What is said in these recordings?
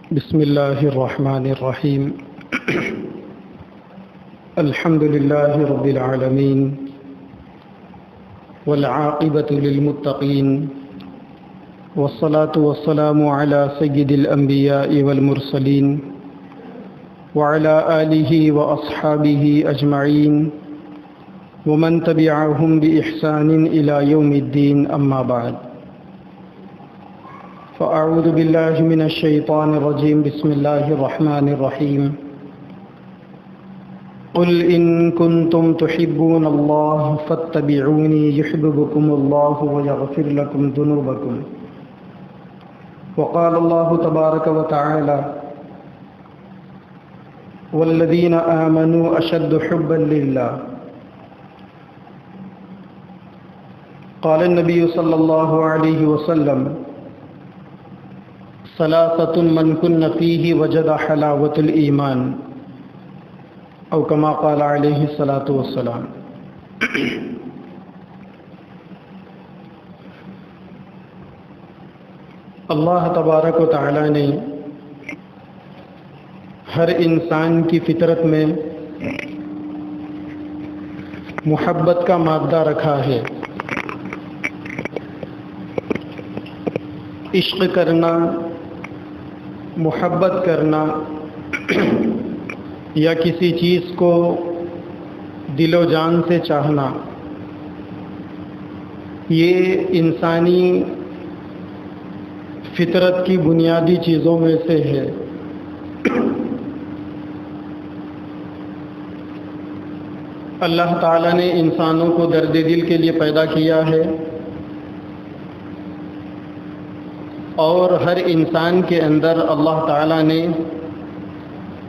بسم الله الرحمن الرحيم. الحمد لله رب العالمين والعاقبة للمتقين والصلاة والسلام على سيد الأنبياء والمرسلين وعلى آله وأصحابه أجمعين ومن تبعهم بإحسان إلى يوم الدين. أما بعد، فأعوذ بالله من الشيطان الرجيم. بسم الله الرحمن الرحيم. قل إن كنتم تحبون الله فاتبعوني يحببكم الله ويغفر لكم ذنوبكم. وقال الله تبارك وتعالى: والذين آمنوا أشد حبا لله. قال النبي صلى الله عليه وسلم: ثلاثة من كن فيه وجد حلاوة الإيمان، او كما قال علیہ الصلاۃ والسلام. اللہ تبارک و تعالی نے ہر انسان کی فطرت میں محبت کا مادہ رکھا ہے. عشق کرنا، محبت کرنا یا کسی چیز کو دل و جان سے چاہنا، یہ انسانی فطرت کی بنیادی چیزوں میں سے ہے. اللہ تعالیٰ نے انسانوں کو درد دل کے لیے پیدا کیا ہے اور ہر انسان کے اندر اللہ تعالیٰ نے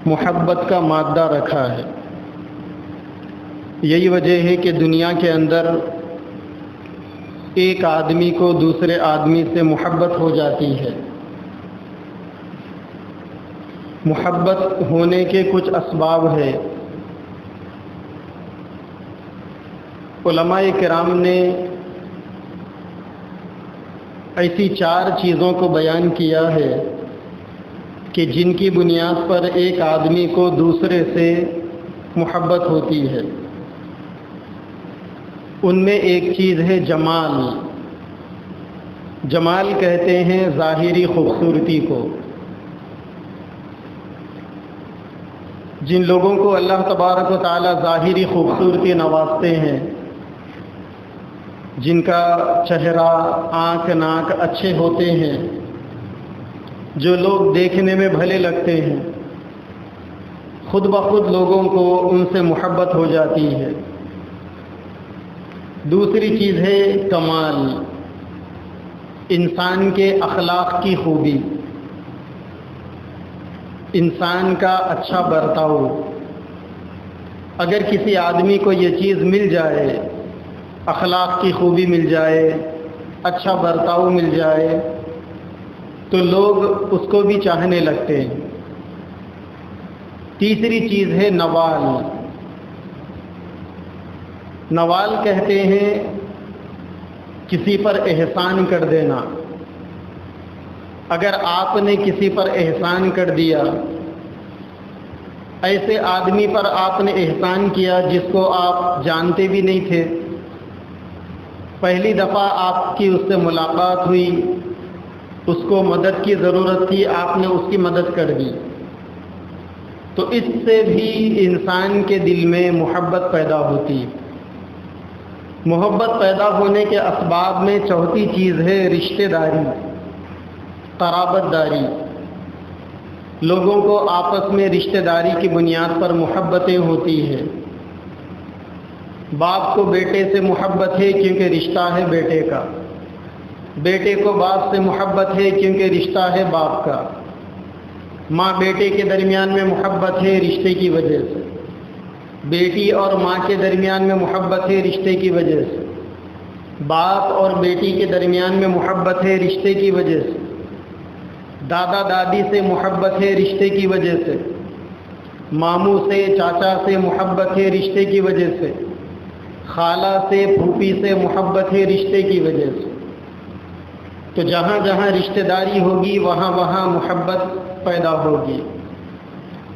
محبت کا مادہ رکھا ہے. یہی وجہ ہے کہ دنیا کے اندر ایک آدمی کو دوسرے آدمی سے محبت ہو جاتی ہے. محبت ہونے کے کچھ اسباب ہے. علماء کرام نے ایسی 4 چیزوں کو بیان کیا ہے کہ جن کی بنیاد پر ایک آدمی کو دوسرے سے محبت ہوتی ہے. ان میں ایک چیز ہے جمال. جمال کہتے ہیں ظاہری خوبصورتی کو. جن لوگوں کو اللہ تبارک و تعالی ظاہری خوبصورتی نوازتے ہیں، جن کا چہرہ، آنکھ، ناک اچھے ہوتے ہیں، جو لوگ دیکھنے میں بھلے لگتے ہیں، خود بخود لوگوں کو ان سے محبت ہو جاتی ہے. دوسری چیز ہے کمال، انسان کے اخلاق کی خوبی، انسان کا اچھا برتاؤ. اگر کسی آدمی کو یہ چیز مل جائے، اخلاق کی خوبی مل جائے، اچھا برتاؤ مل جائے، تو لوگ اس کو بھی چاہنے لگتے ہیں. تیسری چیز ہے نوال. نوال کہتے ہیں کسی پر احسان کر دینا. اگر آپ نے کسی پر احسان کر دیا، ایسے آدمی پر آپ نے احسان کیا جس کو آپ جانتے بھی نہیں تھے، پہلی دفعہ آپ کی اس سے ملاقات ہوئی، اس کو مدد کی ضرورت تھی، آپ نے اس کی مدد کر دی، تو اس سے بھی انسان کے دل میں محبت پیدا ہوتی. محبت پیدا ہونے کے اسباب میں چوتھی چیز ہے رشتہ داری، قرابت داری. لوگوں کو آپس میں رشتہ داری کی بنیاد پر محبتیں ہوتی ہیں. باپ کو بیٹے سے محبت ہے کیونکہ رشتہ ہے بیٹے کا. بیٹے کو باپ سے محبت ہے کیونکہ رشتہ ہے باپ کا. ماں بیٹے کے درمیان میں محبت ہے رشتے کی وجہ سے. بیٹی اور ماں کے درمیان میں محبت ہے رشتے کی وجہ سے. باپ اور بیٹی کے درمیان میں محبت ہے رشتے کی وجہ سے. دادا دادی سے محبت ہے رشتے کی وجہ سے. ماموں سے، چاچا سے محبت ہے رشتے کی وجہ سے. خالہ سے، پھوپھی سے محبت ہے رشتے کی وجہ سے. تو تو جہاں جہاں رشتہ داری ہوگی وہاں وہاں محبت پیدا ہوگی۔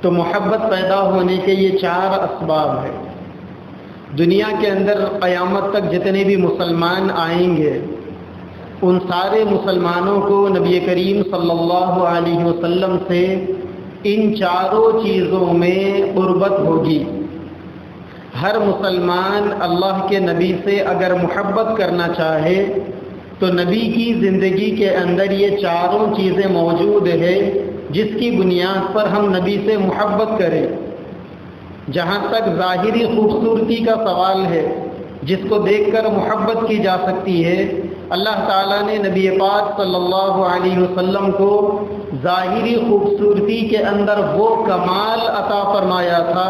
تو محبت پیدا ہونے کے یہ 4 اسباب ہیں۔ دنیا کے اندر قیامت تک جتنے بھی مسلمان آئیں گے ان سارے مسلمانوں کو نبی کریم صلی اللہ علیہ وسلم سے ان 4 چیزوں میں قربت ہوگی۔ ہر مسلمان اللہ کے نبی سے اگر محبت کرنا چاہے تو نبی کی زندگی کے اندر یہ 4 چیزیں موجود ہے جس کی بنیاد پر ہم نبی سے محبت کریں۔ جہاں تک ظاہری خوبصورتی کا سوال ہے جس کو دیکھ کر محبت کی جا سکتی ہے، اللہ تعالیٰ نے نبی پاک صلی اللہ علیہ وسلم کو ظاہری خوبصورتی کے اندر وہ کمال عطا فرمایا تھا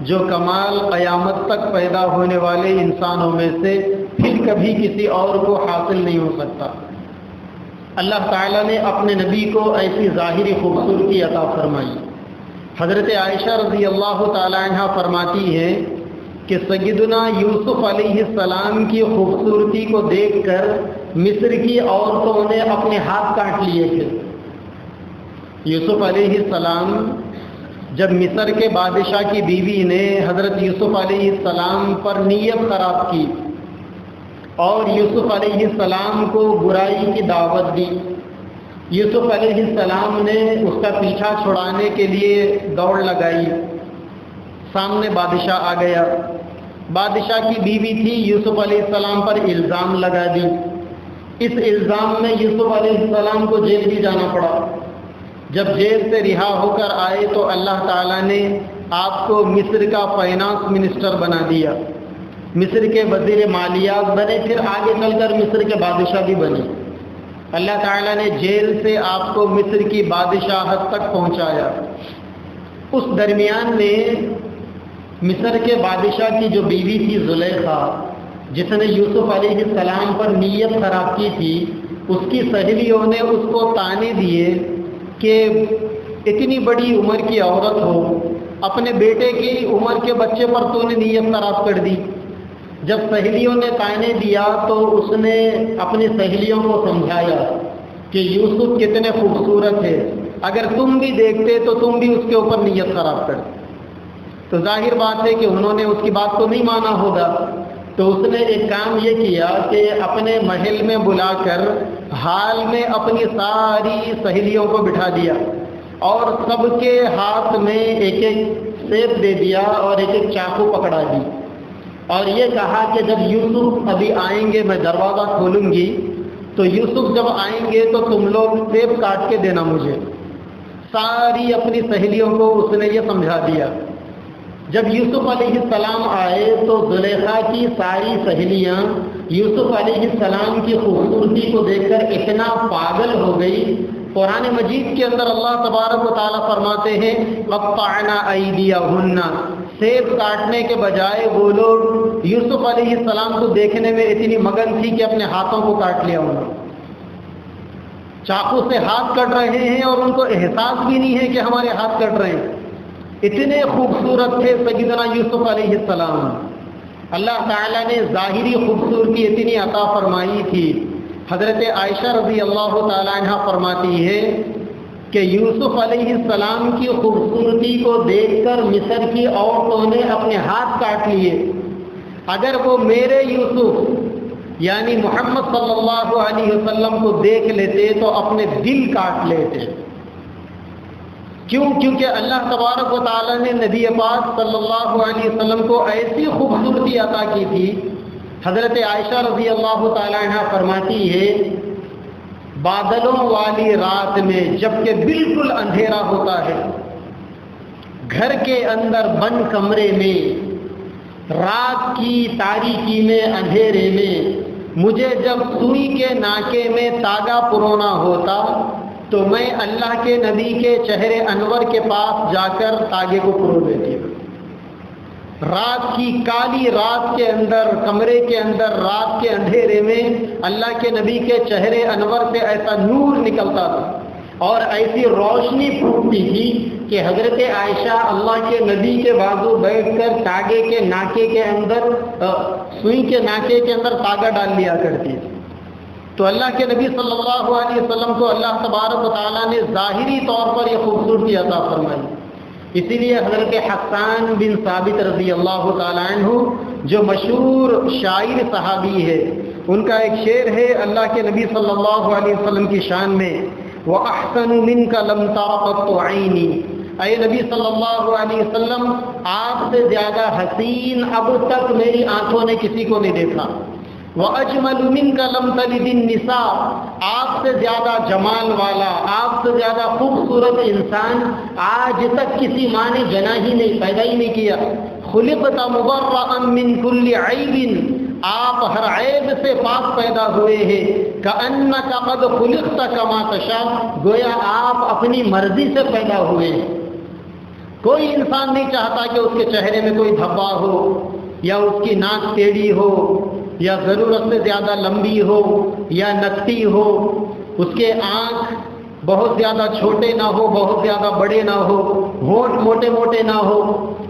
جو کمال قیامت تک پیدا ہونے والے انسانوں میں سے پھر کبھی کسی اور کو حاصل نہیں ہو سکتا۔ اللہ تعالیٰ نے اپنے نبی کو ایسی ظاہری خوبصورتی عطا فرمائی۔ حضرت عائشہ رضی اللہ تعالیٰ عنہ فرماتی ہے کہ سیدنا یوسف علیہ السلام کی خوبصورتی کو دیکھ کر مصر کی عورتوں نے اپنے ہاتھ کاٹ لیے تھے۔ یوسف علیہ السلام جب مصر کے بادشاہ کی بیوی نے حضرت یوسف علیہ السلام پر نیت خراب کی اور یوسف علیہ السلام کو برائی کی دعوت دی، یوسف علیہ السلام نے اس کا پیچھا چھڑانے کے لیے دوڑ لگائی، سامنے بادشاہ آ گیا، بادشاہ کی بیوی تھی، یوسف علیہ السلام پر الزام لگا دی۔ اس الزام میں یوسف علیہ السلام کو جیل بھی جانا پڑا۔ جب جیل سے رہا ہو کر آئے تو اللہ تعالیٰ نے آپ کو مصر کا فائنانس منسٹر بنا دیا، مصر کے وزیر مالیات بنے، پھر آگے چل کر مصر کے بادشاہ بھی بنے۔ اللہ تعالیٰ نے جیل سے آپ کو مصر کی بادشاہت تک پہنچایا۔ اس درمیان میں مصر کے بادشاہ کی جو بیوی تھی زلیخا، جس نے یوسف علیہ السلام پر نیت خراب کی تھی، اس کی سہیلیوں نے اس کو طعنے دیے کہ اتنی بڑی عمر کی عورت ہو، اپنے بیٹے کی عمر کے بچے پر تو نے نیت خراب کر دی۔ جب سہیلیوں نے طعنے دیا تو اس نے اپنی سہیلیوں کو سمجھایا کہ یوسف کتنے خوبصورت ہے، اگر تم بھی دیکھتے تو تم بھی اس کے اوپر نیت خراب کرتے۔ تو ظاہر بات ہے کہ انہوں نے اس کی بات کو نہیں مانا ہوگا، تو اس نے ایک کام یہ کیا کہ اپنے محل میں بلا کر حال میں اپنی ساری سہیلیوں کو بٹھا دیا اور سب کے ہاتھ میں ایک ایک سیب دے دیا اور ایک ایک چاقو پکڑا دی، اور یہ کہا کہ جب یوسف ابھی آئیں گے میں دروازہ کھولوں گی، تو یوسف جب آئیں گے تو تم لوگ سیب کاٹ کے دینا مجھے۔ ساری اپنی سہیلیوں کو اس نے یہ سمجھا دیا۔ جب یوسف علیہ السلام آئے تو زلیخا کی ساری سہیلیاں یوسف علیہ السلام کی خوبصورتی کو دیکھ کر اتنا پاگل ہو گئی۔ قرآن مجید کے اندر اللہ تبارک و تعالیٰ فرماتے ہیں قطعنا ایدیہن، سیب کاٹنے کے بجائے وہ لوگ یوسف علیہ السلام کو دیکھنے میں اتنی مگن تھی کہ اپنے ہاتھوں کو کاٹ لیا انہوں نے۔ چاقو سے ہاتھ کٹ رہے ہیں اور ان کو احساس بھی نہیں ہے کہ ہمارے ہاتھ کٹ رہے ہیں، اتنے خوبصورت تھے سیدنا یوسف علیہ السلام۔ اللہ تعالیٰ نے ظاہری خوبصورتی اتنی عطا فرمائی تھی۔ حضرت عائشہ رضی اللہ تعالیٰ عنہ فرماتی ہے کہ یوسف علیہ السلام کی خوبصورتی کو دیکھ کر مصر کی عورتوں نے اپنے ہاتھ کاٹ لیے۔ اگر وہ میرے یوسف یعنی محمد صلی اللہ علیہ وسلم کو دیکھ لیتے تو اپنے دل کاٹ لیتے۔ کیوں؟ کیونکہ اللہ تبارک و تعالیٰ نے نبی پاک صلی اللہ علیہ وسلم کو ایسی خوبصورتی عطا کی تھی۔ حضرت عائشہ رضی اللہ تعالیٰ عنہ فرماتی ہے بادلوں والی رات میں جبکہ بالکل اندھیرا ہوتا ہے، گھر کے اندر بند کمرے میں، رات کی تاریکی میں، اندھیرے میں، مجھے جب سوئی کے ناکے میں تاگا پرونا ہوتا تو میں اللہ کے نبی کے چہرے انور کے پاس جا کر تاگے کو پرو دیتی ہوں۔ رات کی کالی رات کے اندر، کمرے کے اندر، رات کے اندھیرے میں اللہ کے نبی کے چہرے انور سے ایسا نور نکلتا تھا اور ایسی روشنی پھوٹتی تھی کہ حضرت عائشہ اللہ کے نبی کے بازو بیٹھ کر تاگے کے ناکے کے اندر، سوئی کے ناکے کے اندر تاگا ڈال لیا کرتی تھی۔ تو اللہ کے نبی صلی اللہ علیہ وسلم کو اللہ تبارک و تعالیٰ نے ظاہری طور پر یہ خوبصورتی عطا فرمائی. اسی لیے حضرت حسان بن ثابت رضی اللہ تعالیٰ عنہ جو مشہور شاعر صحابی ہے، ان کا ایک شعر ہے اللہ کے نبی صلی اللہ علیہ وسلم کی شان میں، وَأَحْسَنُ مِنْكَ لَمْ تَرَ قَطُّ عَيْنِي. اے نبی صلی اللہ علیہ وسلم، آپ سے زیادہ حسین اب تک میری آنکھوں نے کسی کو نہیں دیکھا. وَأَجْمَلُ مِنْكَ لَمْ تَلِدِ النِّسَاءُ، آپ سے زیادہ جمال والا، آپ سے زیادہ خوبصورت انسان آج تک کسی ماں نے جنا ہی نہیں، پیدا ہی نہیں کیا. خُلِقْتَ مُبَرَّأً مِنْ كُلِّ عَيْبٍ، آپ ہر عیب سے پاک پیدا ہوئے ہیں. كَأَنَّكَ قَدْ خُلِقْتَ كَمَا تَشَاءُ، گویا آپ اپنی مرضی سے پیدا ہوئے ہیں. کوئی انسان نہیں چاہتا کہ اس کے چہرے میں کوئی دھبا ہو، یا اس کی ناک ٹیڑھی ہو، یا ضرورت سے زیادہ لمبی ہو یا نکتی ہو، اس کے آنکھ بہت زیادہ چھوٹے نہ ہو، بہت زیادہ بڑے نہ ہو، ہونٹ موٹے موٹے نہ ہو،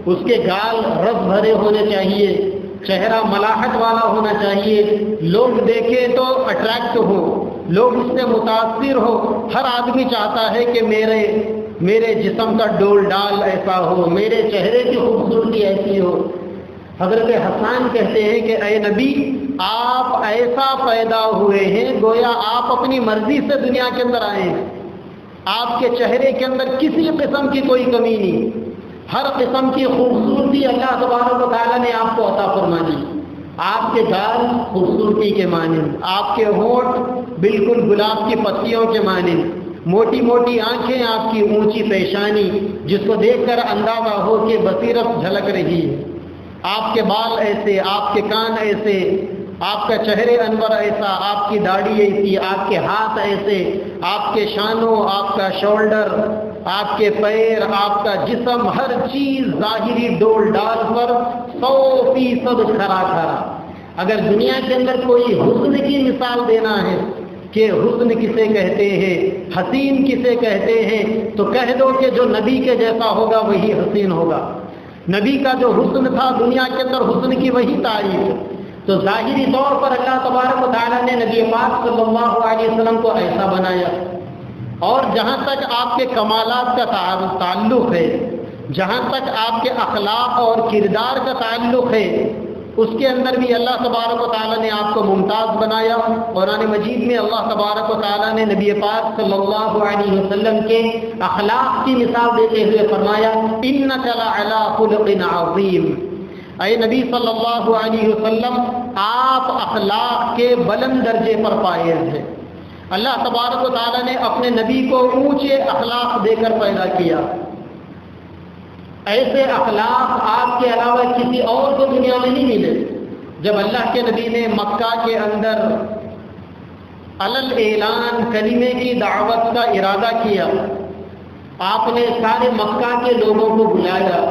اس کے گال رس بھرے ہونے چاہیے، چہرہ ملاحت والا ہونا چاہیے، لوگ دیکھیں تو اٹریکٹ ہو، لوگ اس سے متاثر ہو. ہر آدمی چاہتا ہے کہ میرے جسم کا ڈول ڈال ایسا ہو، میرے چہرے کی خوبصورتی ایسی ہو. حضرت حسان کہتے ہیں کہ اے نبی، آپ ایسا پیدا ہوئے ہیں گویا آپ اپنی مرضی سے دنیا کے اندر آئے ہیں. آپ کے چہرے کے اندر کسی قسم کی کوئی کمی نہیں، ہر قسم کی خوبصورتی اللہ تبارک و تعالیٰ نے آپ کو عطا فرما دی. آپ کے گال خوبصورتی کے مانند، آپ کے ہونٹ بالکل گلاب کی پتیوں کے مانند، موٹی موٹی آنکھیں، آپ کی اونچی پیشانی جس کو دیکھ کر اندازہ ہو کہ بصیرت جھلک رہی ہے. آپ کے بال ایسے، آپ کے کان ایسے، آپ کا چہرے انور ایسا، آپ کی داڑھی ایسی، آپ کے ہاتھ ایسے، آپ کے شانوں، آپ کا شولڈر، آپ کے پیر، آپ کا جسم، ہر چیز ظاہری ڈول ڈال پر 100% کھرا کھرا. اگر دنیا کے اندر کوئی حسن کی مثال دینا ہے کہ حسن کسے کہتے ہیں، حسین کسے کہتے ہیں، تو کہہ دو کہ جو نبی کے جیسا ہوگا وہی حسین ہوگا. نبی کا جو حسن تھا دنیا کے اندر حسن کی وہی تعریف. تو ظاہری طور پر اللہ تبارک و تعالیٰ نے نبی پاک صلی اللہ علیہ وسلم کو ایسا بنایا. اور جہاں تک آپ کے کمالات کا تعلق ہے، جہاں تک آپ کے اخلاق اور کردار کا تعلق ہے، اس کے اندر بھی اللہ تبارک و تعالیٰ نے آپ کو ممتاز بنایا. قرآن مجید میں اللہ تبارک و تعالیٰ نے نبی پاک صلی اللہ علیہ وسلم کے اخلاق کی مثال دیتے ہوئے فرمایا، إِنَّكَ لَعَلَىٰ خُلُقٍ عَظِيمٍ. اے نبی صلی اللہ علیہ وسلم، آپ اخلاق کے بلند درجے پر فائز ہیں. اللہ تبارک و تعالیٰ نے اپنے نبی کو اونچے اخلاق دے کر پیدا کیا. ایسے اخلاق آپ کے علاوہ کسی اور کو دنیا میں نہیں ملے. جب اللہ کے نبی نے مکہ کے اندر علل اعلان کلمے کی دعوت کا ارادہ کیا، آپ نے سارے مکہ کے لوگوں کو بلایا،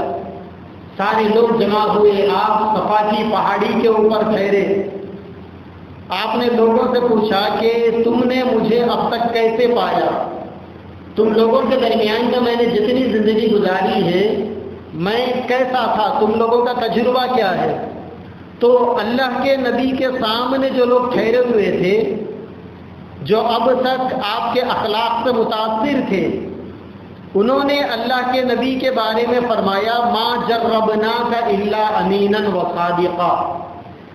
سارے لوگ جمع ہوئے، آپ صفا کی پہاڑی کے اوپر ٹھہرے. آپ نے لوگوں سے پوچھا کہ تم نے مجھے اب تک کیسے پایا؟ تم لوگوں کے درمیان کا میں نے جتنی زندگی گزاری ہے میں کیسا تھا؟ تم لوگوں کا تجربہ کیا ہے؟ تو اللہ کے نبی کے سامنے جو لوگ ٹھہرے ہوئے تھے، جو اب تک آپ کے اخلاق سے متاثر تھے، انہوں نے اللہ کے نبی کے بارے میں فرمایا، ما جربناک الا امینا وصادقا.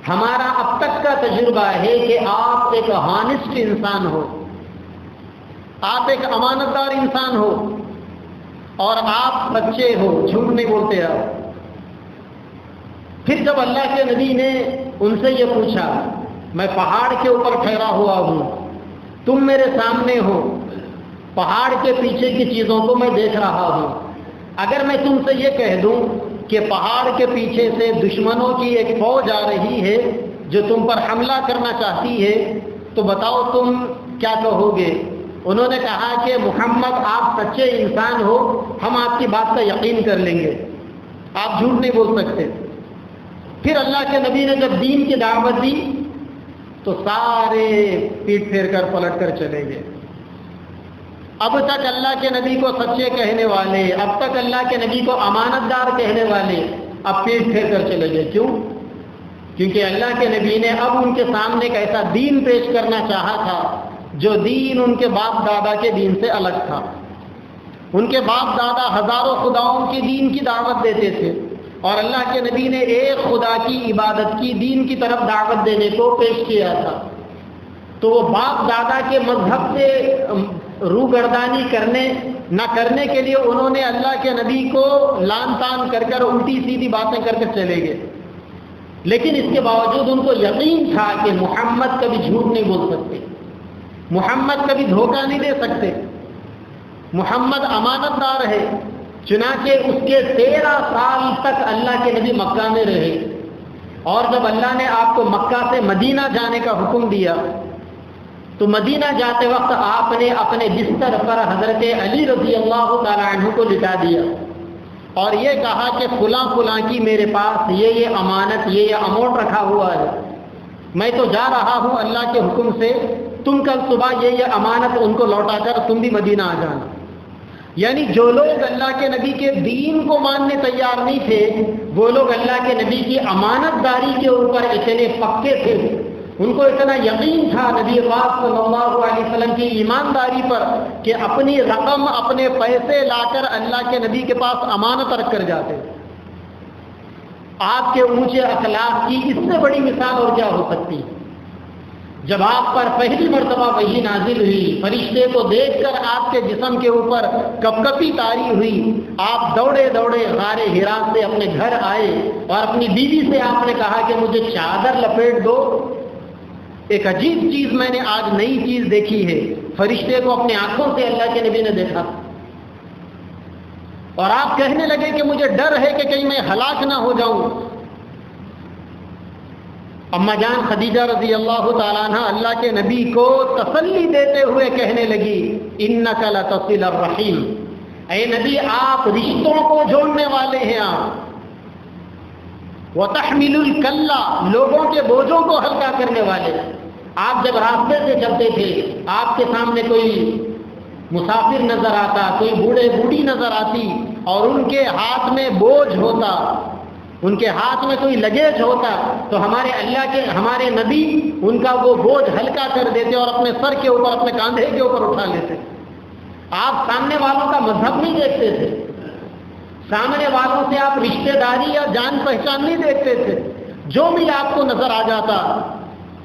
ہمارا اب تک کا تجربہ ہے کہ آپ ایک ہانسٹ انسان ہو، آپ ایک امانت دار انسان ہو، اور آپ سچے ہو، جھوٹ نہیں بولتے آپ. پھر جب اللہ کے نبی نے ان سے یہ پوچھا، میں پہاڑ کے اوپر ٹھہرا ہوا ہوں، تم میرے سامنے ہو، پہاڑ کے پیچھے کی چیزوں کو میں دیکھ رہا ہوں، اگر میں تم سے یہ کہہ دوں کہ پہاڑ کے پیچھے سے دشمنوں کی ایک فوج آ رہی ہے جو تم پر حملہ کرنا چاہتی ہے، تو بتاؤ تم کیا کہو گے؟ انہوں نے کہا کہ محمد آپ سچے انسان ہو، ہم آپ کی بات کا یقین کر لیں گے، آپ جھوٹ نہیں بول سکتے. پھر اللہ کے نبی نے جب دین کی دعوت دی تو سارے پیٹ پھیر کر پلٹ کر چلے گئے. اب تک اللہ کے نبی کو سچے کہنے والے، اب تک اللہ کے نبی کو امانت دار کہنے والے اب پیٹ پھیر کر چلے گئے. کیوں؟ کیونکہ اللہ کے نبی نے اب ان کے سامنے ایک ایسا دین پیش کرنا چاہا تھا جو دین ان کے باپ دادا کے دین سے الگ تھا۔ ان کے باپ دادا ہزاروں خداؤں کی دین کی دعوت دیتے تھے، اور اللہ کے نبی نے ایک خدا کی عبادت کی دین کی طرف دعوت دینے کو پیش کیا تھا۔ تو وہ باپ دادا کے مذہب سے روگردانی نہ کرنے کے لیے انہوں نے اللہ کے نبی کو لان تان کر کر الٹی سیدھی باتیں کر کے چلے گئے، لیکن اس کے باوجود ان کو یقین تھا کہ محمد کبھی جھوٹ نہیں بول سکتے، محمد کبھی دھوکہ نہیں دے سکتے، محمد امانت دار ہے۔ چنانچہ اس کے 13 سال تک اللہ کے نبی مکہ میں رہے، اور جب اللہ نے آپ کو مکہ سے مدینہ جانے کا حکم دیا تو مدینہ جاتے وقت آپ نے اپنے بستر پر حضرت علی رضی اللہ تعالیٰ عنہ کو لٹا دیا اور یہ کہا کہ فلاں فلاں کی میرے پاس یہ امانت یہ اماؤنٹ رکھا ہوا ہے، میں تو جا رہا ہوں اللہ کے حکم سے، تم کل صبح یہ امانت ان کو لوٹا کر تم بھی مدینہ آ جانا۔ یعنی جو لوگ اللہ کے نبی کے دین کو ماننے تیار نہیں تھے، وہ لوگ اللہ کے نبی کی امانت داری کے اوپر اتنے پکے تھے، ان کو اتنا یقین تھا نبی پاک صلی اللہ علیہ وسلم کی ایمانداری پر کہ اپنی رقم اپنے پیسے لا کر اللہ کے نبی کے پاس امانت رکھ کر جاتے۔ آپ کے اونچے اخلاق کی اس سے بڑی مثال اور کیا ہو سکتی؟ جب آپ پر پہلی مرتبہ وحی نازل ہوئی، فرشتے کو دیکھ کر آپ کے جسم کے اوپر کپکپی طاری ہوئی، آپ دوڑے دوڑے غار حرا سے اپنے گھر آئے اور اپنی بیوی سے آپ نے کہا کہ مجھے چادر لپیٹ دو۔ ایک عجیب چیز میں نے آج نئی چیز دیکھی ہے، فرشتے کو اپنے آنکھوں سے اللہ کے نبی نے دیکھا، اور آپ کہنے لگے کہ مجھے ڈر ہے کہ کہیں میں ہلاک نہ ہو جاؤں۔ اما جان خدیجہ رضی اللہ تعالیٰ عنہ اللہ کے نبی کو تسلی دیتے ہوئے کہنے لگی انک لتصل الرحیم، اے نبی آپ رشتوں کو جوڑنے والے ہیں، آپ وتحمل الکلہ لوگوں کے بوجھوں کو ہلکا کرنے والے۔ آپ جب راستے سے چلتے تھے، آپ کے سامنے کوئی مسافر نظر آتا، کوئی بوڑھے بوڑھی نظر آتی اور ان کے ہاتھ میں بوجھ ہوتا، ان کے ہاتھ میں کوئی لگیج ہوتا، تو ہمارے نبی ان کا وہ بوجھ ہلکا کر دیتے اور اپنے سر کے اوپر اپنے کاندھے کے اوپر اٹھا لیتے۔ آپ سامنے والوں کا مذہب نہیں دیکھتے تھے، سامنے والوں سے آپ رشتہ داری یا جان پہچان نہیں دیکھتے تھے، جو بھی آپ کو نظر آ جاتا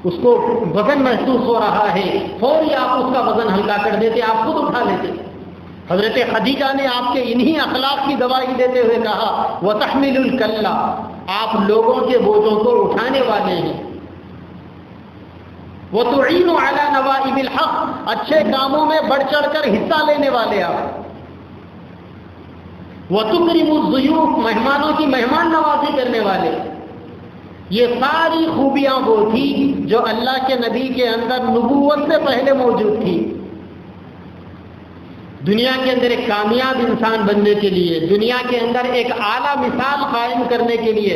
اس کو وزن محسوس ہو رہا ہے فوری آپ اس کا وزن ہلکا کر دیتے، آپ خود اٹھا لیتے۔ حضرت خدیجہ نے آپ کے انہی اخلاق کی گواہی دیتے ہوئے کہا وَتَحْمِلُ الْكَلَّ، آپ لوگوں کے بوجھوں کو اٹھانے والے ہیں، وَتُعِينُ عَلَى نَوَائِبِ الْحَقِّ، اچھے کاموں میں بڑھ چڑھ کر حصہ لینے والے آپ، وَتُكْرِمُ الضُّيُوفَ، مہمانوں کی مہمان نوازی کرنے والے۔ یہ ساری خوبیاں وہ تھی جو اللہ کے نبی کے اندر نبوت سے پہلے موجود تھی۔ دنیا کے اندر ایک کامیاب انسان بننے کے لیے، دنیا کے اندر ایک اعلیٰ مثال قائم کرنے کے لیے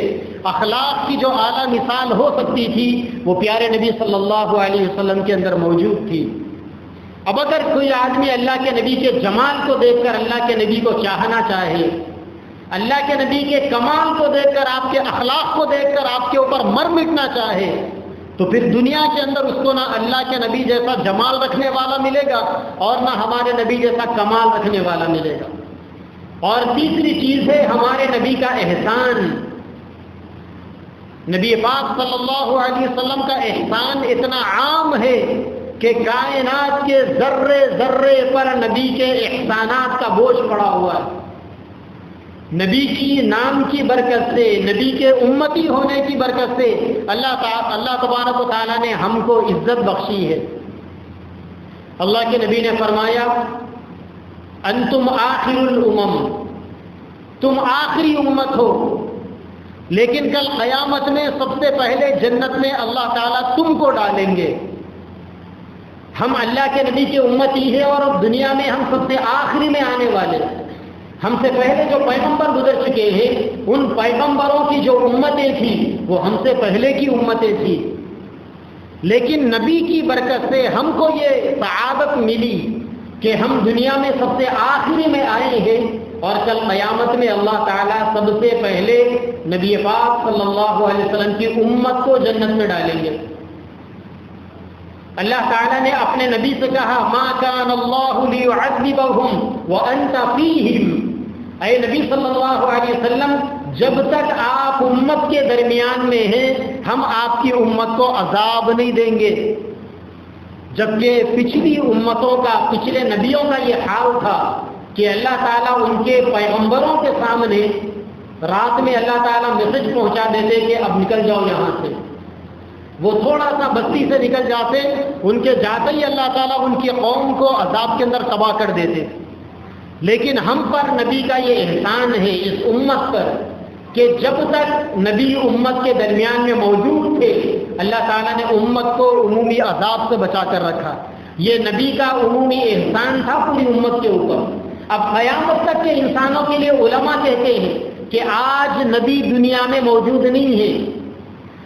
اخلاق کی جو اعلیٰ مثال ہو سکتی تھی وہ پیارے نبی صلی اللہ علیہ وسلم کے اندر موجود تھی۔ اب اگر کوئی آدمی اللہ کے نبی کے جمال کو دیکھ کر اللہ کے نبی کو چاہنا چاہے، اللہ کے نبی کے کمال کو دیکھ کر، آپ کے اخلاق کو دیکھ کر آپ کے اوپر مر مٹنا چاہے، تو پھر دنیا کے اندر اس کو نہ اللہ کے نبی جیسا جمال رکھنے والا ملے گا اور نہ ہمارے نبی جیسا کمال رکھنے والا ملے گا۔ اور تیسری چیز ہے ہمارے نبی کا احسان۔ نبی پاک صلی اللہ علیہ وسلم کا احسان اتنا عام ہے کہ کائنات کے ذرے ذرے پر نبی کے احسانات کا بوجھ پڑا ہوا ہے۔ نبی کی نام کی برکت سے، نبی کے امتی ہونے کی برکت سے اللہ تبارک و تعالیٰ نے ہم کو عزت بخشی ہے۔ اللہ کے نبی نے فرمایا انتم آخر الامم، تم آخری امت ہو، لیکن کل قیامت میں سب سے پہلے جنت میں اللہ تعالیٰ تم کو ڈالیں گے۔ ہم اللہ کے نبی کی امتی ہے اور اب دنیا میں ہم سب سے آخری میں آنے والے۔ ہم سے پہلے جو پیغمبر گزر چکے ہیں ان پیغمبروں کی جو امتیں تھیں وہ ہم سے پہلے کی امتیں تھیں، لیکن نبی کی برکت سے ہم کو یہ سعادت ملی کہ ہم دنیا میں سب سے آخری میں آئے ہیں اور کل قیامت میں اللہ تعالیٰ سب سے پہلے نبی پاک صلی اللہ علیہ وسلم کی امت کو جنت میں ڈالیں گے۔ اللہ تعالیٰ نے اپنے نبی سے کہا ما کان اللہ لیعذبہم وانت فیہم، اے نبی صلی اللہ علیہ وسلم جب تک آپ امت کے درمیان میں ہیں ہم آپ کی امت کو عذاب نہیں دیں گے۔ جبکہ پچھلی امتوں کا، پچھلے نبیوں کا یہ حال تھا کہ اللہ تعالیٰ ان کے پیغمبروں کے سامنے رات میں اللہ تعالیٰ میسج پہنچا دیتے کہ اب نکل جاؤ یہاں سے۔ وہ تھوڑا سا بستی سے نکل جاتے، ان کے جاتے ہی اللہ تعالیٰ ان کی قوم کو عذاب کے اندر تباہ کر دیتے۔ لیکن ہم پر نبی کا یہ احسان ہے اس امت پر کہ جب تک نبی امت کے درمیان میں موجود تھے اللہ تعالیٰ نے امت کو عمومی عذاب سے بچا کر رکھا۔ یہ نبی کا عمومی احسان تھا پوری امت کے اوپر۔ اب قیامت تک کے انسانوں کے لیے علماء کہتے ہیں کہ آج نبی دنیا میں موجود نہیں ہے،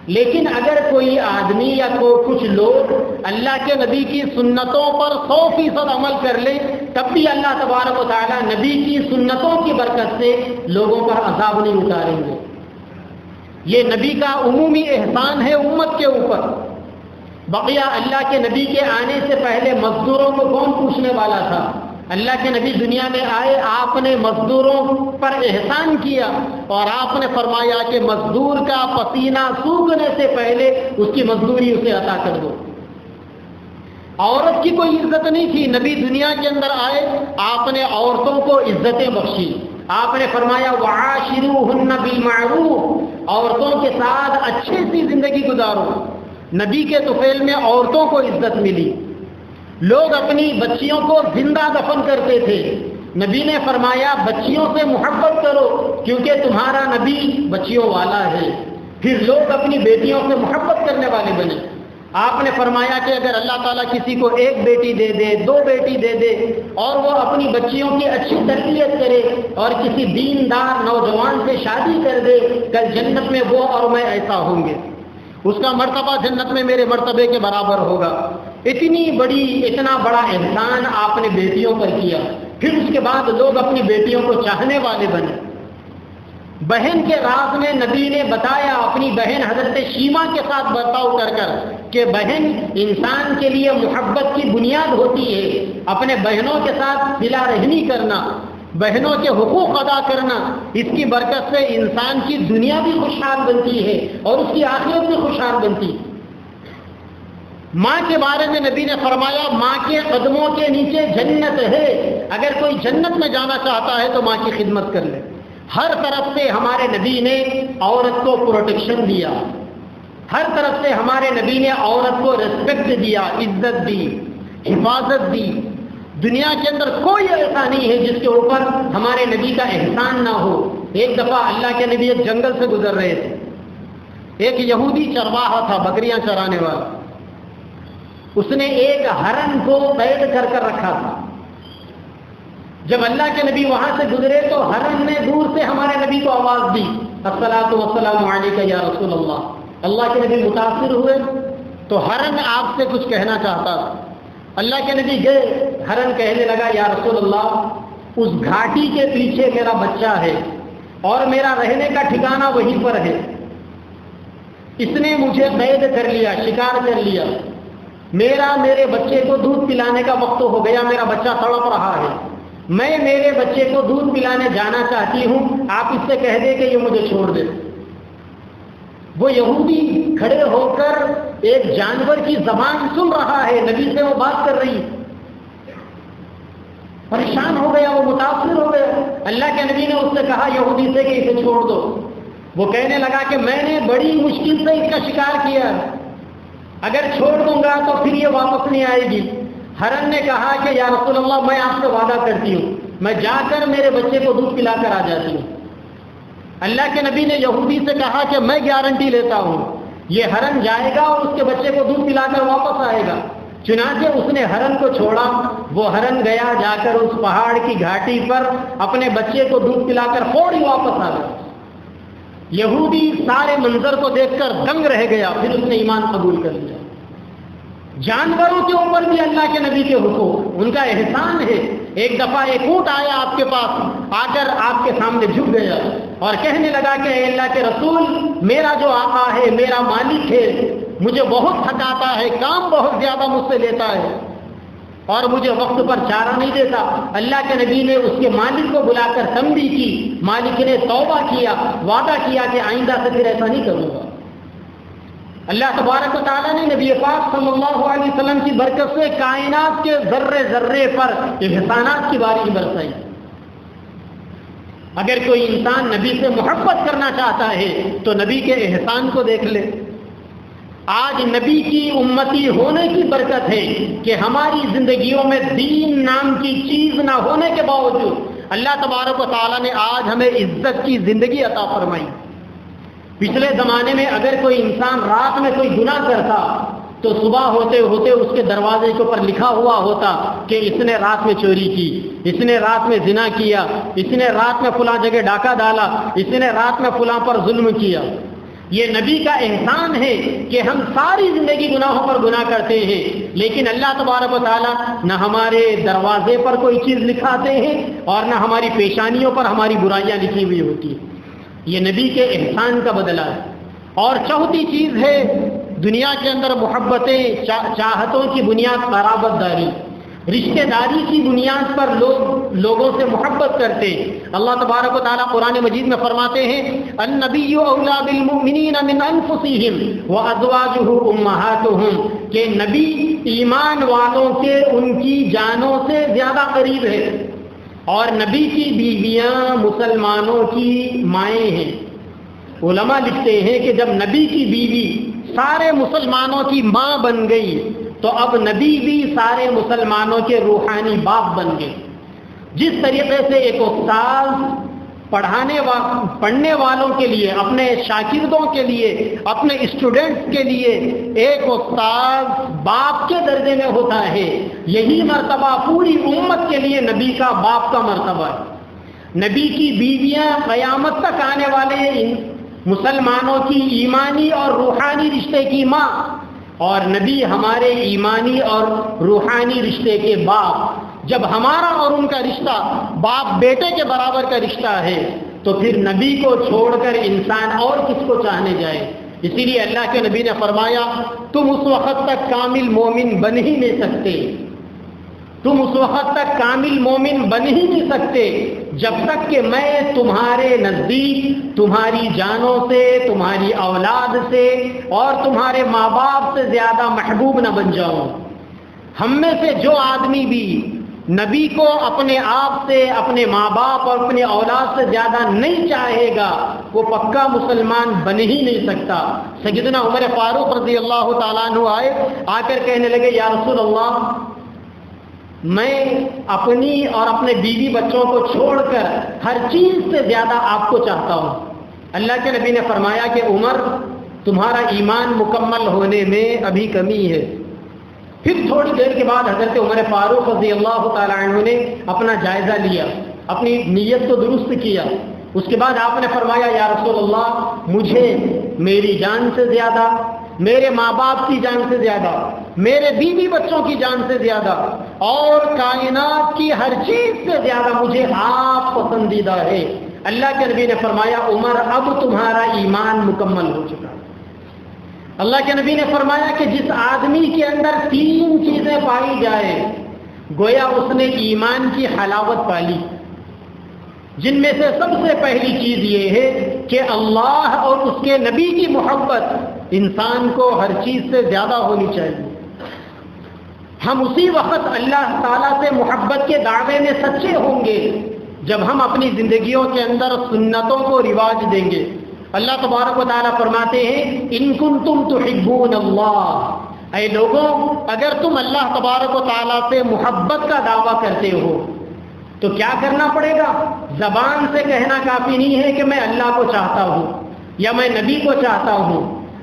لیکن اگر کوئی آدمی یا کچھ لوگ اللہ کے نبی کی سنتوں پر 100% عمل کر لیں تب بھی اللہ تبارک و تعالیٰ نبی کی سنتوں کی برکت سے لوگوں پر عذاب نہیں اتاریں گے۔ یہ نبی کا عمومی احسان ہے امت کے اوپر۔ بقیہ اللہ کے نبی کے آنے سے پہلے مزدوروں کو کون پوچھنے والا تھا؟ اللہ کے نبی دنیا میں آئے، آپ نے مزدوروں پر احسان کیا اور آپ نے فرمایا کہ مزدور کا پسینہ سوکھنے سے پہلے اس کی مزدوری اسے عطا کر دو۔ عورت کی کوئی عزت نہیں تھی، نبی دنیا کے اندر آئے، آپ نے عورتوں کو عزتیں بخشی۔ آپ نے فرمایا وعاشروہن بالمعروف، عورتوں کے ساتھ اچھے سی زندگی گزارو۔ نبی کے طفیل میں عورتوں کو عزت ملی۔ لوگ اپنی بچیوں کو زندہ دفن کرتے تھے، نبی نے فرمایا بچیوں سے محبت کرو کیونکہ تمہارا نبی بچیوں والا ہے۔ پھر لوگ اپنی بیٹیوں سے محبت کرنے والے بنے۔ آپ نے فرمایا کہ اگر اللہ تعالیٰ کسی کو ایک بیٹی دے دے، 2 بیٹی دے دے اور وہ اپنی بچیوں کی اچھی تربیت کرے اور کسی دیندار نوجوان سے شادی کر دے، کل جنت میں وہ اور میں ایسا ہوں گے، اس کا مرتبہ جنت میں میرے مرتبے کے برابر ہوگا۔ اتنا بڑا احسان آپ نے بیٹیوں پر کیا۔ پھر اس کے بعد لوگ اپنی بیٹیوں کو چاہنے والے بنے۔ بہن کے راز میں نبی نے بتایا اپنی بہن حضرت شیما کے ساتھ برتاؤ کر کہ بہن انسان کے لیے محبت کی بنیاد ہوتی ہے۔ اپنے بہنوں کے ساتھ صلہ رحمی کرنا، بہنوں کے حقوق ادا کرنا، اس کی برکت سے انسان کی دنیا بھی خوشحال بنتی ہے اور اس کی آخرت بھی خوشحال بنتی ہے۔ ماں کے بارے میں نبی نے فرمایا ماں کے قدموں کے نیچے جنت ہے، اگر کوئی جنت میں جانا چاہتا ہے تو ماں کی خدمت کر لے۔ ہر طرف سے ہمارے نبی نے عورت کو پروٹیکشن دیا، ہر طرف سے ہمارے نبی نے عورت کو ریسپیکٹ دیا، عزت دی، حفاظت دی۔ دنیا کے اندر کوئی ایسا نہیں ہے جس کے اوپر ہمارے نبی کا احسان نہ ہو۔ ایک دفعہ اللہ کے نبی ایک جنگل سے گزر رہے تھے، ایک یہودی چرواہا تھا، بکریاں چرانے والا، اس نے ایک ہرن کو قید کر رکھا تھا۔ جب اللہ کے نبی وہاں سے گزرے تو ہرن نے دور سے ہمارے نبی کو آواز دی، الصلاۃ والسلام علیک یا رسول اللہ۔ اللہ کے نبی متاثر ہوئے تو ہرن آپ سے کچھ کہنا چاہتا تھا۔ اللہ کے نبی گئے، ہرن کہنے لگا یا رسول اللہ اس گھاٹی کے پیچھے میرا بچہ ہے اور میرا رہنے کا ٹھکانہ وہیں پر ہے، اس نے مجھے قید کر لیا، شکار کر لیا، میرے بچے کو دودھ پلانے کا وقت ہو گیا، میرا بچہ تڑپ رہا ہے، میں میرے بچے کو دودھ پلانے جانا چاہتی ہوں، آپ اس سے کہہ دیں کہ یہ مجھے چھوڑ دے۔ وہ یہودی کھڑے ہو کر ایک جانور کی زبان سن رہا ہے، نبی سے وہ بات کر رہی، پریشان ہو گیا، وہ متاثر ہو گیا۔ اللہ کے نبی نے اس سے کہا یہودی سے کہ اسے چھوڑ دو۔ وہ کہنے لگا کہ میں نے بڑی مشکل سے اس کا شکار کیا، اگر چھوڑ دوں گا تو پھر یہ واپس نہیں آئے گی۔ ہرن نے کہا کہ یا رسول اللہ میں آپ سے وعدہ کرتی ہوں، میں جا کر میرے بچے کو دودھ پلا کر آ جاتی ہوں۔ اللہ کے نبی نے یہودی سے کہا کہ میں گارنٹی لیتا ہوں یہ ہرن جائے گا اور اس کے بچے کو دودھ پلا کر واپس آئے گا۔ چنانچہ اس نے ہرن کو چھوڑا، وہ ہرن گیا، جا کر اس پہاڑ کی گھاٹی پر اپنے بچے کو دودھ پلا کر فوری واپس آ گیا۔ یہودی سارے منظر کو دیکھ کر دنگ رہ گیا، پھر اس نے ایمان قبول کر لیا۔ جانوروں کے اوپر بھی اللہ کے نبی کے حقوق، ان کا احسان ہے۔ ایک دفعہ ایک اونٹ آیا آپ کے پاس، آ کر آپ کے سامنے جھک گیا اور کہنے لگا کہ اے اللہ کے رسول، میرا جو آقا ہے، میرا مالک ہے، مجھے بہت تھکاتا ہے، کام بہت زیادہ مجھ سے لیتا ہے اور مجھے وقت پر چارہ نہیں دیتا۔ اللہ کے نبی نے اس کے مالک کو بلا کر تنبیہ کی، مالک نے توبہ کیا، وعدہ کیا کہ آئندہ سے پھر ایسا نہیں کروں گا۔ اللہ تبارک و تعالیٰ نے نبی پاک صلی اللہ علیہ وسلم کی برکت سے کائنات کے ذرے ذرے پر احسانات کی بارش برسائی۔ اگر کوئی انسان نبی سے محبت کرنا چاہتا ہے تو نبی کے احسان کو دیکھ لے۔ آج نبی کی امتی ہونے کی برکت ہے کہ ہماری زندگیوں میں دین نام کی چیز نہ ہونے کے باوجود اللہ تبارک و تعالیٰ نے آج ہمیں عزت کی زندگی عطا فرمائی۔ پچھلے زمانے میں اگر کوئی انسان رات میں کوئی گناہ کرتا تو صبح ہوتے ہوتے اس کے دروازے کے اوپر لکھا ہوا ہوتا کہ اس نے رات میں چوری کی، اس نے رات میں زنا کیا، اس نے رات میں فلاں جگہ ڈاکہ ڈالا، اس نے رات میں فلاں پر ظلم کیا۔ یہ نبی کا احسان ہے کہ ہم ساری زندگی گناہوں پر گناہ کرتے ہیں، لیکن اللہ تبارک و تعالیٰ نہ ہمارے دروازے پر کوئی چیز لکھاتے ہیں اور نہ ہماری پیشانیوں پر ہماری برائیاں لکھی ہوئی ہوتی ہیں۔ یہ نبی کے احسان کا بدلہ ہے۔ اور چوتھی چیز ہے دنیا کے اندر محبتیں، چاہتوں کی بنیاد قرابت داری، رشتہ داری کی بنیاد پر لوگوں سے محبت کرتے۔ اللہ تبارک و تعالیٰ قرآن مجید میں فرماتے ہیں النبی اولی بالمؤمنین من انفسہم وازواجہ امہاتہم، کہ نبی ایمان والوں کے ان کی جانوں سے زیادہ قریب ہے اور نبی کی بیویاں مسلمانوں کی مائیں ہیں۔ علماء لکھتے ہیں کہ جب نبی کی بیوی سارے مسلمانوں کی ماں بن گئی تو اب نبی بھی سارے مسلمانوں کے روحانی باپ بن گئے۔ جس طریقے سے ایک استاد پڑھنے والوں کے لیے، اپنے شاگردوں کے لیے، اپنے اسٹوڈنٹس کے لیے ایک استاد باپ کے درجے میں ہوتا ہے، یہی مرتبہ پوری امت کے لیے نبی کا باپ کا مرتبہ ہے۔ نبی کی بیویاں قیامت تک آنے والے مسلمانوں کی ایمانی اور روحانی رشتے کی ماں، اور نبی ہمارے ایمانی اور روحانی رشتے کے باپ۔ جب ہمارا اور ان کا رشتہ باپ بیٹے کے برابر کا رشتہ ہے تو پھر نبی کو چھوڑ کر انسان اور کس کو چاہنے جائے؟ اسی لیے اللہ کے نبی نے فرمایا تم اس وقت تک کامل مومن بن ہی نہیں سکتے، تم اس وقت تک کامل مومن بن ہی نہیں سکتے جب تک کہ میں تمہارے نزدیک تمہاری جانوں سے، تمہاری اولاد سے اور تمہارے ماں باپ سے زیادہ محبوب نہ بن جاؤں۔ ہم میں سے جو آدمی بھی نبی کو اپنے آپ سے، اپنے ماں باپ اور اپنے اولاد سے زیادہ نہیں چاہے گا وہ پکا مسلمان بن ہی نہیں سکتا۔ سیدنا عمر فاروق رضی اللہ تعالیٰ عنہ آئے، آ کر کہنے لگے یا رسول اللہ، میں اپنی اور اپنے بیوی بچوں کو چھوڑ کر ہر چیز سے زیادہ آپ کو چاہتا ہوں۔ اللہ کے نبی نے فرمایا کہ عمر، تمہارا ایمان مکمل ہونے میں ابھی کمی ہے۔ پھر تھوڑی دیر کے بعد حضرت عمر فاروق رضی اللہ تعالیٰ عنہ نے اپنا جائزہ لیا، اپنی نیت کو درست کیا۔ اس کے بعد آپ نے فرمایا یا رسول اللہ، مجھے میری جان سے زیادہ، میرے ماں باپ کی جان سے زیادہ، میرے بیوی بچوں کی جان سے زیادہ اور کائنات کی ہر چیز سے زیادہ مجھے آپ پسندیدہ ہے۔ اللہ کے نبی نے فرمایا عمر، اب تمہارا ایمان مکمل ہو چکا۔ اللہ کے نبی نے فرمایا کہ جس آدمی کے اندر 3 چیزیں پائی جائے گویا اس نے ایمان کی حلاوت پالی، جن میں سے سب سے پہلی چیز یہ ہے کہ اللہ اور اس کے نبی کی محبت انسان کو ہر چیز سے زیادہ ہونی چاہیے۔ ہم اسی وقت اللہ تعالیٰ سے محبت کے دعوے میں سچے ہوں گے جب ہم اپنی زندگیوں کے اندر سنتوں کو رواج دیں گے۔ اللہ تبارک و تعالیٰ فرماتے ہیں ان کنتم تحبون اللہ، اے لوگوں اگر تم اللہ تبارک و تعالیٰ سے محبت کا دعویٰ کرتے ہو تو کیا کرنا پڑے گا؟ زبان سے کہنا کافی نہیں ہے کہ میں اللہ کو چاہتا ہوں یا میں نبی کو چاہتا ہوں۔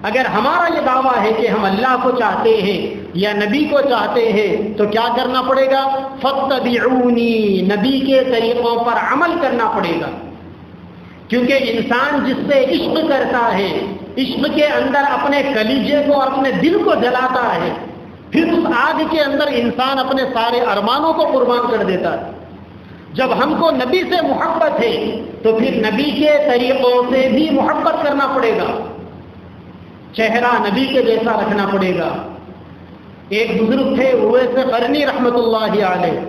اگر ہمارا یہ دعویٰ ہے کہ ہم اللہ کو چاہتے ہیں یا نبی کو چاہتے ہیں تو کیا کرنا پڑے گا؟ فاتبعونی، نبی کے طریقوں پر عمل کرنا پڑے گا، کیونکہ انسان جس سے عشق کرتا ہے، عشق کے اندر اپنے کلیجے کو اور اپنے دل کو جلاتا ہے، پھر اس آگ کے اندر انسان اپنے سارے ارمانوں کو قربان کر دیتا ہے۔ جب ہم کو نبی سے محبت ہے تو پھر نبی کے طریقوں سے بھی محبت کرنا پڑے گا، چہرہ نبی کے جیسا رکھنا پڑے گا۔ ایک بزرگ تھے اویس قرنی رحمت اللہ علیہ،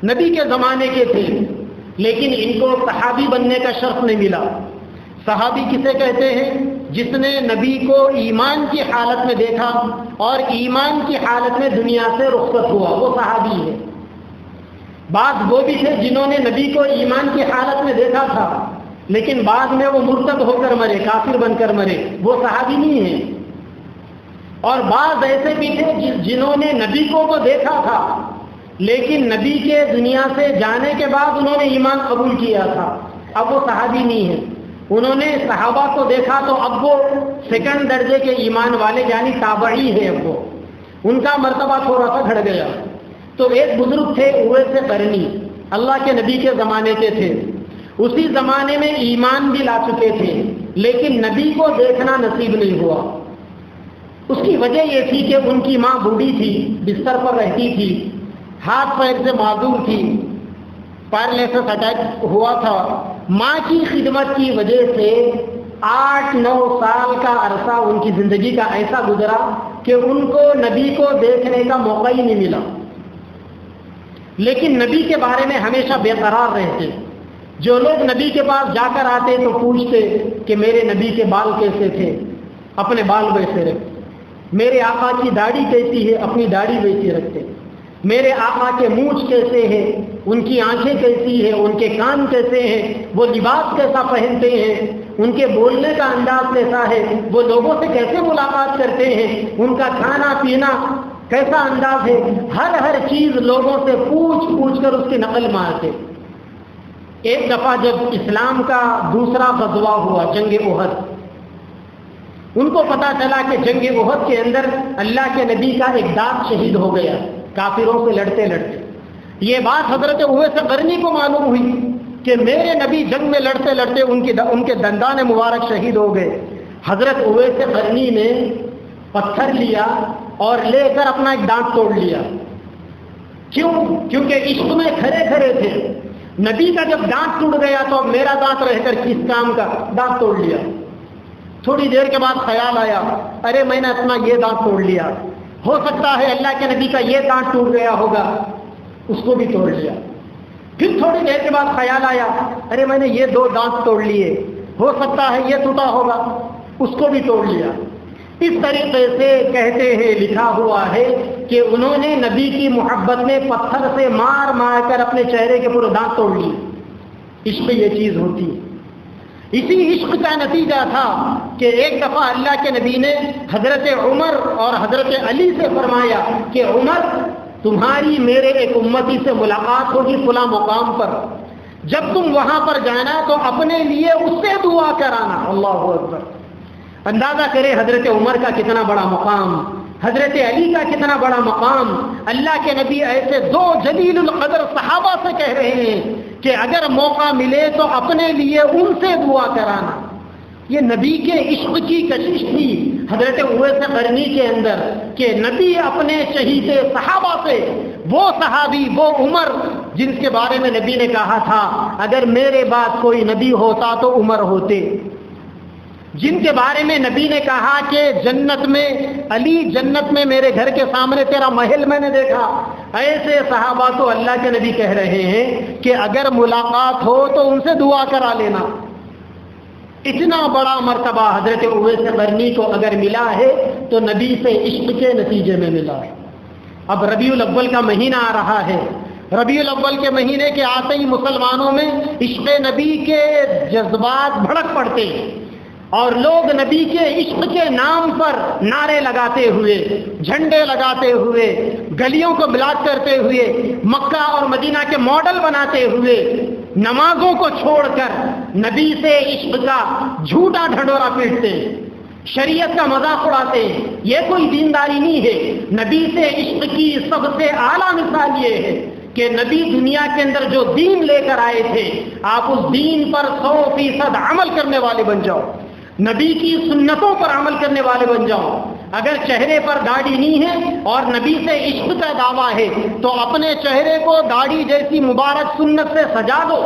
نبی کے زمانے کے تھے، لیکن ان کو صحابی بننے کا شرف نہیں ملا۔ صحابی کسے کہتے ہیں؟ جس نے نبی کو ایمان کی حالت میں دیکھا اور ایمان کی حالت میں دنیا سے رخصت ہوا، وہ صحابی ہے۔ بعض وہ بھی تھے جنہوں نے نبی کو ایمان کی حالت میں دیکھا تھا لیکن بعد میں وہ مرتد ہو کر مرے، کافر بن کر مرے، وہ صحابی نہیں ہیں۔ اور بعض ایسے بھی تھے جنہوں نے نبی کو تو دیکھا تھا لیکن نبی کے دنیا سے جانے کے بعد انہوں نے ایمان قبول کیا تھا، اب وہ صحابی نہیں ہیں۔ انہوں نے صحابہ کو دیکھا تو اب وہ سیکنڈ درجے کے ایمان والے یعنی تابعی ہے، اب وہ ان کا مرتبہ تھوڑا سا گھٹ گیا۔ تو ایک بزرگ تھے اویس قرنی، اللہ کے نبی کے زمانے کے تھے، اسی زمانے میں ایمان بھی لا چکے تھے لیکن نبی کو دیکھنا نصیب نہیں ہوا۔ اس کی وجہ یہ تھی کہ ان کی ماں بوڑھی تھی، بستر پر رہتی تھی، ہاتھ پیر سے معذور تھی، پیرالائسس اٹیک ہوا تھا۔ ماں کی خدمت کی وجہ سے 8-9 سال کا عرصہ ان کی زندگی کا ایسا گزرا کہ ان کو نبی کو دیکھنے کا موقع ہی نہیں ملا، لیکن نبی کے بارے میں ہمیشہ بے قرار رہتے۔ جو لوگ نبی کے پاس جا کر آتے تو پوچھتے کہ میرے نبی کے بال کیسے تھے، اپنے بال ویسے رکھتے، میرے آقا کی داڑھی کیسی ہے، اپنی داڑھی ویسی رکھتے، میرے آقا کے مونچھ کیسے ہیں، ان کی آنکھیں کیسی ہیں، ان کے کان کیسے ہیں، وہ لباس کیسا پہنتے ہیں، ان کے بولنے کا انداز کیسا ہے، وہ لوگوں سے کیسے ملاقات کرتے ہیں، ان کا کھانا پینا کیسا انداز ہے، ہر چیز لوگوں سے پوچھ کر اس کی نقل مارتے۔ ایک دفعہ جب اسلام کا دوسرا غزوہ ہوا، جنگ احد، ان کو پتا چلا کہ جنگ احد کے اندر اللہ کے نبی کا ایک دانت شہید ہو گیا کافروں سے لڑتے لڑتے۔ یہ بات حضرت اویس قرنی کو معلوم ہوئی کہ میرے نبی جنگ میں لڑتے لڑتے ان کے دندان مبارک شہید ہو گئے۔ حضرت اویس قرنی نے پتھر لیا اور لے کر اپنا ایک دانت توڑ لیا۔ کیوں؟ کیونکہ عشق میں کھڑے کھڑے تھے۔ نبی کا جب دانت ٹوٹ گیا تو اب میرا دانت رہ کر کس کام کا، دانت توڑ لیا۔ تھوڑی دیر کے بعد خیال آیا، ارے میں نے اپنا یہ دانت توڑ لیا، ہو سکتا ہے اللہ کے نبی کا یہ دانت ٹوٹ گیا ہوگا، اس کو بھی توڑ لیا۔ پھر تھوڑی دیر کے بعد خیال آیا، ارے میں نے یہ 2 دانت توڑ لیے، ہو سکتا ہے یہ ٹوٹا ہوگا، اس کو بھی توڑ لیا۔ اس طریقے سے کہتے ہیں، لکھا ہوا ہے کہ انہوں نے نبی کی محبت میں پتھر سے مار مار کر اپنے چہرے کے پورے دانت توڑ لیے۔ عشق یہ چیز ہوتی ہے۔ اسی عشق کا نتیجہ تھا کہ ایک دفعہ اللہ کے نبی نے حضرت عمر اور حضرت علی سے فرمایا کہ عمر، تمہاری میرے ایک امتی سے ملاقات ہوگی فلاں مقام پر، جب تم وہاں پر جانا تو اپنے لیے اس سے دعا کرانا۔ اللہ اکبر! اندازہ کرے حضرت عمر کا کتنا بڑا مقام، حضرت علی کا کتنا بڑا مقام۔ اللہ کے نبی ایسے 2 جلیل القدر صحابہ سے کہہ رہے ہیں کہ اگر موقع ملے تو اپنے لیے ان سے دعا کرانا۔ یہ نبی کے عشق کی کشش تھی حضرت اویس قرنی کے اندر کہ نبی اپنے چہیتے صحابہ سے، وہ صحابی، وہ عمر جن کے بارے میں نبی نے کہا تھا اگر میرے بعد کوئی نبی ہوتا تو عمر ہوتے، جن کے بارے میں نبی نے کہا کہ جنت میں علی، جنت میں میرے گھر کے سامنے تیرا محل میں نے دیکھا، ایسے صحابہ تو اللہ کے نبی کہہ رہے ہیں کہ اگر ملاقات ہو تو ان سے دعا کرا لینا۔ اتنا بڑا مرتبہ حضرت اویس قرنی کو اگر ملا ہے تو نبی سے عشق کے نتیجے میں ملا ہے۔ اب ربیع الاول کا مہینہ آ رہا ہے، ربیع الاول کے مہینے کے آتے ہی مسلمانوں میں عشق نبی کے جذبات بھڑک پڑتے ہیں اور لوگ نبی کے عشق کے نام پر نعرے لگاتے ہوئے، جھنڈے لگاتے ہوئے، گلیوں کو بلاک کرتے ہوئے، مکہ اور مدینہ کے ماڈل بناتے ہوئے، نمازوں کو چھوڑ کر نبی سے عشق کا جھوٹا ڈھنڈورا پیٹتے، شریعت کا مذاق اڑاتے۔ یہ کوئی دینداری نہیں ہے۔ نبی سے عشق کی سب سے اعلیٰ مثال یہ ہے کہ نبی دنیا کے اندر جو دین لے کر آئے تھے، آپ اس دین پر 100% عمل کرنے والے بن جاؤ، نبی کی سنتوں پر عمل کرنے والے بن جاؤ۔ اگر چہرے پر داڑھی نہیں ہے اور نبی سے عشق کا دعویٰ ہے تو اپنے چہرے کو داڑھی جیسی مبارک سنت سے سجا دو،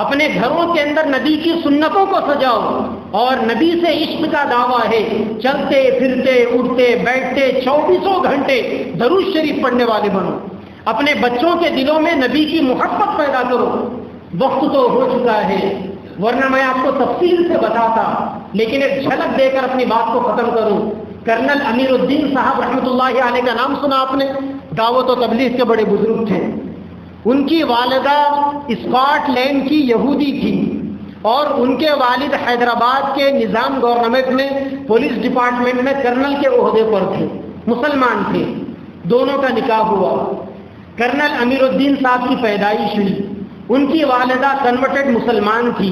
اپنے گھروں کے اندر نبی کی سنتوں کو سجاؤ، اور نبی سے عشق کا دعویٰ ہے چلتے پھرتے اٹھتے بیٹھتے 24 گھنٹے درود شریف پڑھنے والے بنو، اپنے بچوں کے دلوں میں نبی کی محبت پیدا کرو۔ وقت تو ہو چکا ہے، ورنہ میں آپ کو تفصیل سے بتاتا، لیکن ایک جھلک دے کر اپنی بات کو ختم کروں۔ کرنل امیر الدین صاحب رحمۃ اللہ علیہ کا نام سنا آپ نے؟ دعوت و تبلیغ کے بڑے بزرگ تھے۔ ان کی والدہ اسکاٹ لینڈ کی یہودی تھی اور ان کے والد حیدرآباد کے نظام گورنمنٹ میں پولیس ڈپارٹمنٹ میں کرنل کے عہدے پر تھے، مسلمان تھے۔ دونوں کا نکاح ہوا۔ کرنل امیر الدین صاحب کی پیدائش ہوئی، ان کی والدہ کنورٹڈ مسلمان تھی،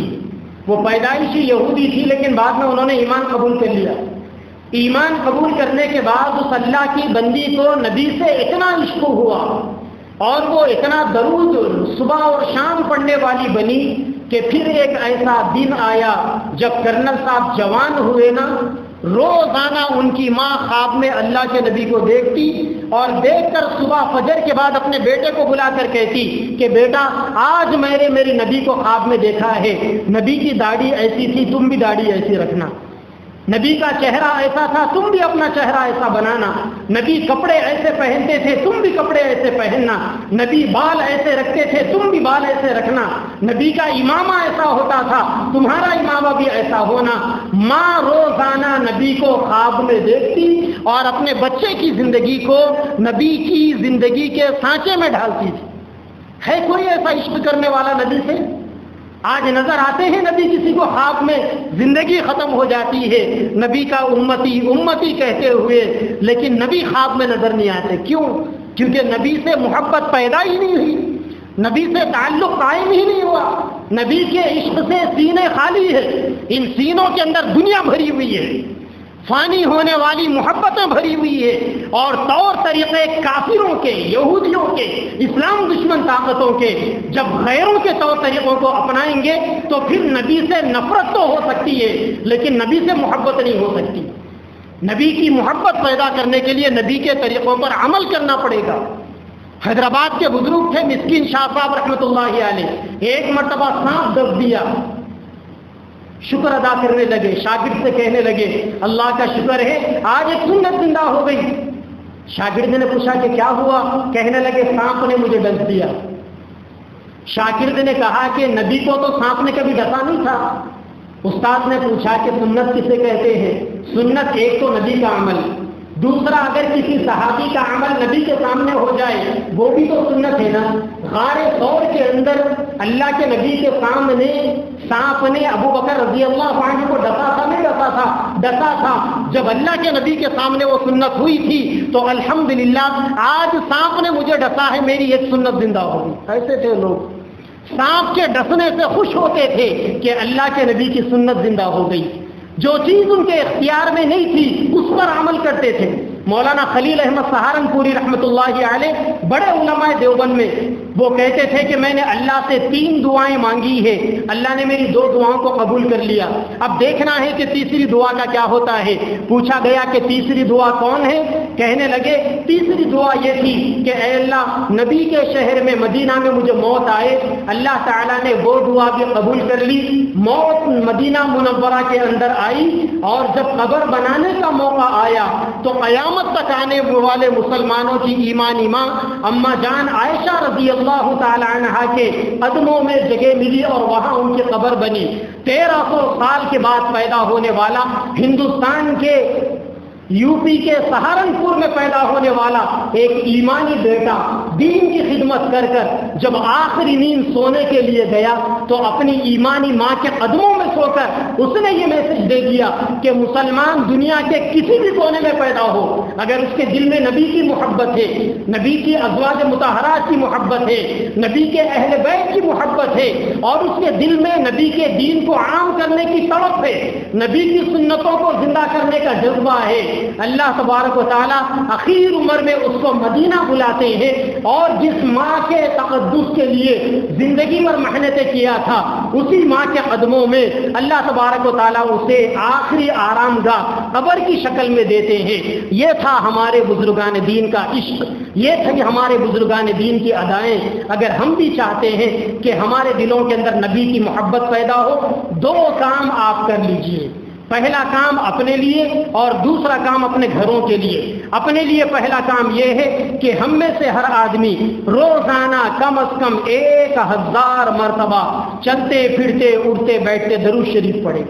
وہ پیدائشی یہودی تھی لیکن بعد میں انہوں نے ایمان قبول کر لیا۔ ایمان قبول کرنے کے بعد اس اللہ کی بندی کو نبی سے اتنا عشق ہوا اور وہ اتنا درود صبح اور شام پڑھنے والی بنی کہ پھر ایک ایسا دن آیا جب کرنل صاحب جوان ہوئے نا، روزانہ ان کی ماں خواب میں اللہ کے نبی کو دیکھتی اور دیکھ کر صبح فجر کے بعد اپنے بیٹے کو بلا کر کہتی کہ بیٹا آج میں نے میری نبی کو خواب میں دیکھا ہے، نبی کی داڑھی ایسی تھی، تم بھی داڑھی ایسی رکھنا، نبی کا چہرہ ایسا تھا، تم بھی اپنا چہرہ ایسا بنانا، نبی کپڑے ایسے پہنتے تھے، تم بھی کپڑے ایسے پہننا، نبی بال ایسے رکھتے تھے، تم بھی بال ایسے رکھنا، نبی کا امامہ ایسا ہوتا تھا، تمہارا امامہ بھی ایسا ہونا۔ ماں روزانہ نبی کو خواب میں دیکھتی اور اپنے بچے کی زندگی کو نبی کی زندگی کے سانچے میں ڈھالتی تھی۔ ہے کوئی ایسا عشق کرنے والا نبی سے؟ آج نظر آتے ہیں نبی کسی کو خواب میں، زندگی ختم ہو جاتی ہے نبی کا امتی امتی کہتے ہوئے، لیکن نبی خواب میں نظر نہیں آتے۔ کیوں؟ کیونکہ نبی سے محبت پیدا ہی نہیں ہوئی، نبی سے تعلق قائم ہی نہیں ہوا، نبی کے عشق سے سینے خالی ہے، ان سینوں کے اندر دنیا بھری ہوئی ہے، فانی ہونے والی محبتیں بھری ہوئی ہے، اور طور طریقے کافروں کے، یہودیوں کے، اسلام دشمن طاقتوں کے جب غیروں کے طور طریقوں کو اپنائیں گے تو پھر نبی سے نفرت تو ہو سکتی ہے لیکن نبی سے محبت نہیں ہو سکتی۔ نبی کی محبت پیدا کرنے کے لیے نبی کے طریقوں پر عمل کرنا پڑے گا۔ حیدرآباد کے بزرگ تھے مسکین شاہ صاحب رحمۃ اللہ علیہ، ایک مرتبہ سانپ ڈس دیا، شکر ادا کرنے لگے، شاگرد سے کہنے لگے اللہ کا شکر ہے آج ایک سنت زندہ ہو گئی۔ شاگرد نے پوچھا کہ کیا ہوا؟ کہنے لگے سانپ نے مجھے ڈس دیا۔ شاگرد نے کہا کہ نبی کو تو سانپ نے کبھی ڈسا نہیں تھا۔ استاد نے پوچھا کہ سنت کسے کہتے ہیں؟ سنت ایک تو نبی کا عمل، دوسرا اگر کسی صحابی کا عمل نبی کے سامنے ہو جائے وہ بھی تو سنت ہے نا۔ غار ثور کے اندر اللہ کے نبی کے سامنے سانپ نے ابو بکر رضی اللہ عنہ کو ڈسا تھا نہیں ڈسا تھا؟ ڈسا تھا۔ جب اللہ کے نبی کے سامنے وہ سنت ہوئی تھی تو الحمدللہ آج سانپ نے مجھے ڈسا ہے، میری ایک سنت زندہ ہوگی۔ ایسے تھے لوگ، سانپ کے ڈسنے سے خوش ہوتے تھے کہ اللہ کے نبی کی سنت زندہ ہو گئی۔ جو چیز ان کے اختیار میں نہیں تھی اس پر عمل کرتے تھے۔ مولانا خلیل احمد سہارنپوری رحمۃ اللہ علیہ بڑے علماء دیوبند میں، وہ کہتے تھے کہ میں نے اللہ سے 3 دعائیں مانگی ہے، اللہ نے میری 2 دعاؤں کو قبول کر لیا، اب دیکھنا ہے کہ تیسری دعا کا کیا ہوتا ہے۔ پوچھا گیا کہ تیسری دعا کون ہے؟ کہنے لگے تیسری دعا یہ تھی کہ اے اللہ نبی کے شہر میں مدینہ میں مجھے موت آئے۔ اللہ تعالیٰ نے وہ دعا بھی قبول کر لی، موت مدینہ منورہ کے اندر آئی، اور جب قبر بنانے کا موقع آیا تو قیامت تک آنے والے مسلمانوں کی ایمانی ماں اما جان عائشہ رضی اللہ تعالی عنہا کے قدموں میں جگہ ملی اور وہاں ان کی قبر بنی۔ 1300 سال کے بعد پیدا ہونے والا، ہندوستان کے یو پی کے سہارنپور میں پیدا ہونے والا ایک ایمانی بیٹا دین کی خدمت کر کر جب آخری نیند سونے کے لیے گیا تو اپنی ایمانی ماں کے قدموں میں سو کر اس نے یہ میسج دے دیا کہ مسلمان دنیا کے کسی بھی کونے میں پیدا ہو، اگر اس کے دل میں نبی کی محبت ہے، نبی کی ازواج مطہرات کی محبت ہے، نبی کے اہل بیت کی محبت ہے، اور اس کے دل میں نبی کے دین کو عام کرنے کی تڑپ ہے، نبی کی سنتوں کو زندہ کرنے کا جذبہ ہے، اللہ تبارک و تعالیٰ اخیر عمر میں اس کو مدینہ بلاتے ہیں، اور جس ماں کے تقدس کے لیے زندگی بھر محنتیں کیا تھا، اسی ماں کے قدموں میں اللہ تبارک و تعالیٰ اسے آخری آرام گاہ قبر کی شکل میں دیتے ہیں۔ یہ تھا ہمارے بزرگان دین کا عشق، یہ تھا کہ ہمارے بزرگان دین کی ادائیں۔ اگر ہم بھی چاہتے ہیں کہ ہمارے دلوں کے اندر نبی کی محبت پیدا ہو، دو کام آپ کر لیجئے۔ پہلا کام اپنے لیے اور دوسرا کام اپنے گھروں کے لیے۔ اپنے لیے پہلا کام یہ ہے کہ ہم میں سے ہر آدمی روزانہ کم از کم 1000 مرتبہ چلتے پھرتے اٹھتے بیٹھتے درود شریف پڑھے۔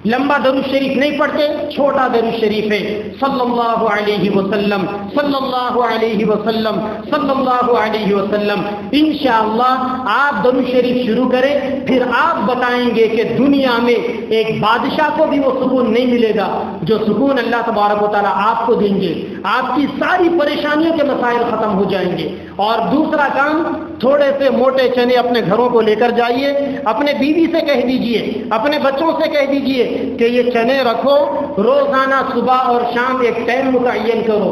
لمبا درود شریف نہیں پڑھتے، چھوٹا درود شریف ہے، صلی اللہ علیہ وسلم صلی اللہ علیہ وسلم صلی اللہ علیہ وسلم۔ انشاءاللہ آپ درود شریف شروع کریں، پھر آپ بتائیں گے کہ دنیا میں ایک بادشاہ کو بھی وہ سکون نہیں ملے گا جو سکون اللہ تبارک و تعالیٰ آپ کو دیں گے۔ آپ کی ساری پریشانیوں کے مسائل ختم ہو جائیں گے۔ اور دوسرا کام، تھوڑے سے موٹے چنے اپنے گھروں کو لے کر جائیے، اپنے بیوی سے کہہ دیجئے، اپنے بچوں سے کہہ دیجئے کہ یہ چنے رکھو، روزانہ صبح اور شام ایک ٹائم متعین کرو،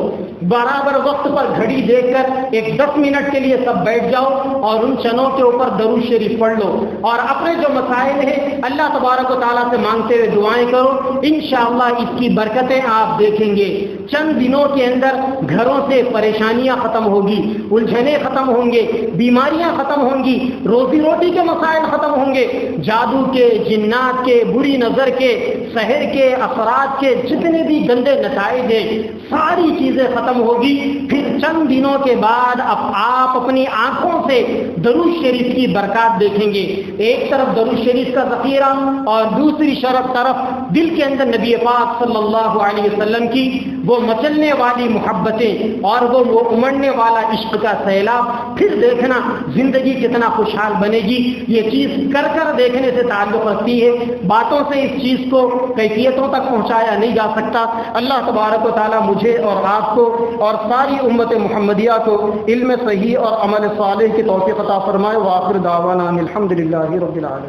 برابر وقت پر گھڑی دیکھ کر ایک 10 منٹ کے لیے سب بیٹھ جاؤ اور ان چنوں کے اوپر درود شریف پڑھ لو، اور اپنے جو مسائل ہیں اللہ تبارک و تعالیٰ سے مانگتے ہوئے دعائیں کرو۔ انشاءاللہ اس کی برکتیں آپ دیکھیں گے۔ چند دنوں کے اندر گھروں سے پریشانیاں ختم ہوگی، الجھنیں ختم ہوں گے، بیماریاں ختم ہوں گی، روزی روٹی کے مسائل ختم ہوں گے، جادو کے، جنات کے، بری نظر کے، سحر کے اثرات کے جتنے بھی گندے نتائج ہیں، ساری چیزیں ختم ہوگی۔ پھر چند دنوں کے بعد اب آپ اپنی آنکھوں سے درود شریف کی برکات دیکھیں گے۔ ایک طرف درود شریف کا ذخیرہ اور دوسری طرف دل کے اندر نبی پاک صلی اللہ علیہ وسلم کی وہ مچلنے والی محبتیں اور وہ امڑنے والا عشق کا سیلاب۔ پھر دیکھنا زندگی کتنا خوشحال بنے گی۔ یہ چیز کر کر دیکھنے سے تعلق رکھتی ہے، باتوں سے اس چیز کو کیفیتوں تک پہنچایا نہیں جا سکتا۔ اللہ تبارک و تعالیٰ مجھے اور آپ کو اور ساری امت محمدیہ کو علم صحیح اور عمل صالح کی توفیق عطا فرمائے۔ وآخر دعوانا الحمدللہ رب العالمین۔